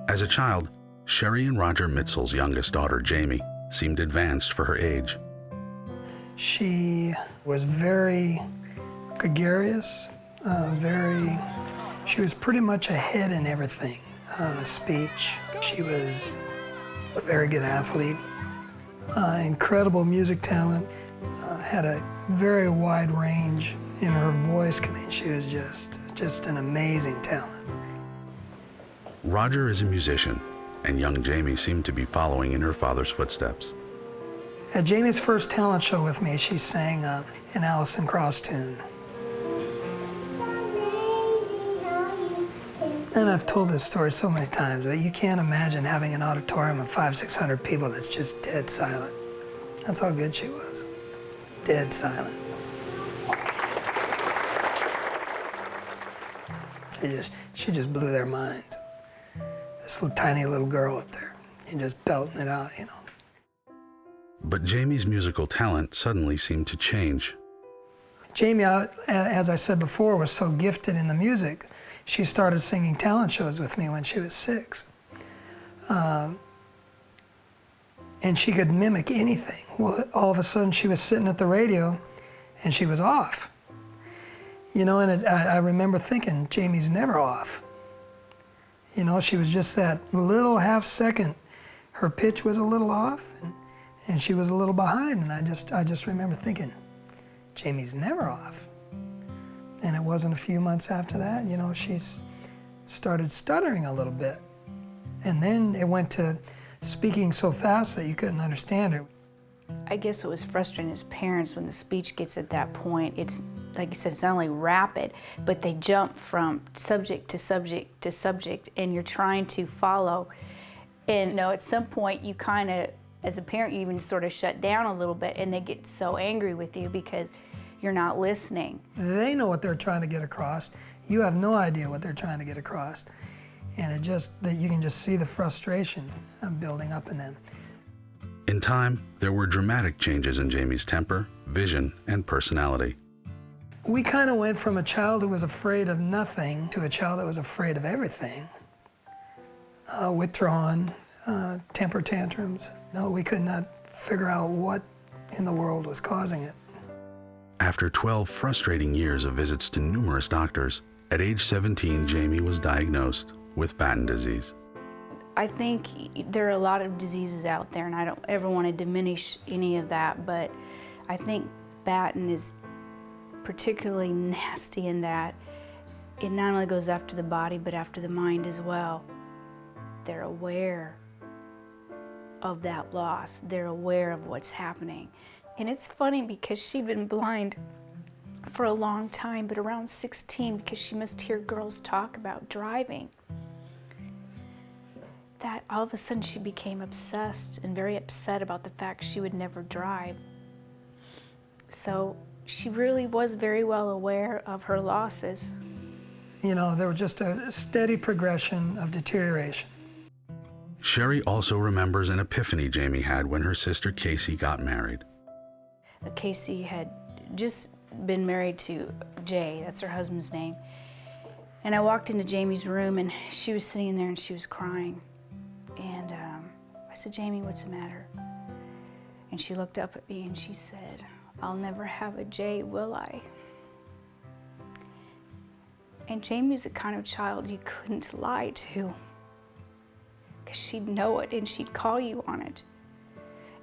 As a child, Sherry and Roger Mitzel's youngest daughter, Jamie, seemed advanced for her age. She was very gregarious, she was pretty much ahead in everything. Speech, she was a very good athlete, incredible music talent, had a very wide range in her voice. I mean, she was just an amazing talent. Roger is a musician, and young Jamie seemed to be following in her father's footsteps. At Jamie's first talent show with me, she sang an Alison Krauss tune. And I've told this story so many times, but you can't imagine having an auditorium of 500-600 people that's just dead silent. That's how good she was. Dead silent. She just blew their minds. This little tiny little girl up there, and just belting it out, you know. But Jamie's musical talent suddenly seemed to change. Jamie, as I said before, was so gifted in the music. She started singing talent shows with me when she was 6. And she could mimic anything. Well, all of a sudden she was sitting at the radio and she was off. You know, and I remember thinking, Jamie's never off. You know, she was just that little half second. Her pitch was a little off and she was a little behind, and I just remember thinking, Jamie's never off. And it wasn't a few months after that, you know, she started stuttering a little bit. And then it went to speaking so fast that you couldn't understand her. I guess it was frustrating as parents when the speech gets at that point. It's, like you said, it's not only rapid, but they jump from subject to subject to subject, and you're trying to follow. And you know, at some point you kind of, as a parent, you even sort of shut down a little bit, and they get so angry with you because you're not listening. They know what they're trying to get across. You have no idea what they're trying to get across. And you can just see the frustration building up in them. In time, there were dramatic changes in Jamie's temper, vision, and personality. We kind of went from a child who was afraid of nothing to a child that was afraid of everything. Withdrawn, temper tantrums. No, we could not figure out what in the world was causing it. After 12 frustrating years of visits to numerous doctors, at age 17, Jamie was diagnosed with Batten disease. I think there are a lot of diseases out there, and I don't ever want to diminish any of that, but I think Batten is particularly nasty in that it not only goes after the body, but after the mind as well. They're aware of that loss. They're aware of what's happening. And it's funny because she'd been blind for a long time, but around 16, because she must hear girls talk about driving, that all of a sudden she became obsessed and very upset about the fact she would never drive. So she really was very well aware of her losses. You know, there was just a steady progression of deterioration. Sherry also remembers an epiphany Jamie had when her sister Casey got married. Casey had just been married to Jay, that's her husband's name. And I walked into Jamie's room and she was sitting there and she was crying. And I said, Jamie, what's the matter? And she looked up at me and she said, I'll never have a Jay, will I? And Jamie's the kind of child you couldn't lie to, because she'd know it and she'd call you on it.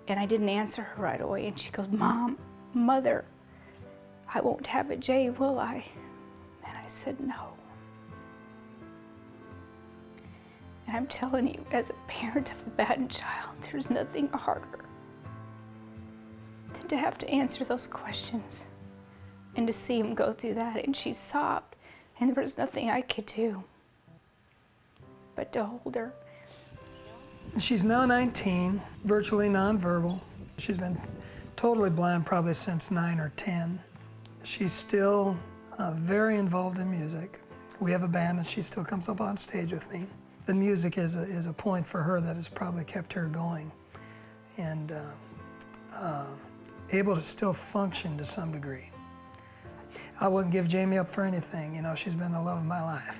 And I didn't answer her right away, and she goes, Mom, Mother, I won't have a Jay, will I? And I said, no. And I'm telling you, as a parent of a Batten child, there's nothing harder than to have to answer those questions and to see him go through that. And she sobbed, and there was nothing I could do but to hold her. She's now 19, virtually nonverbal. She's been totally blind probably since 9 or 10. She's still very involved in music. We have a band and she still comes up on stage with me. The music is a point for her that has probably kept her going and able to still function to some degree. I wouldn't give Jamie up for anything. You know, she's been the love of my life.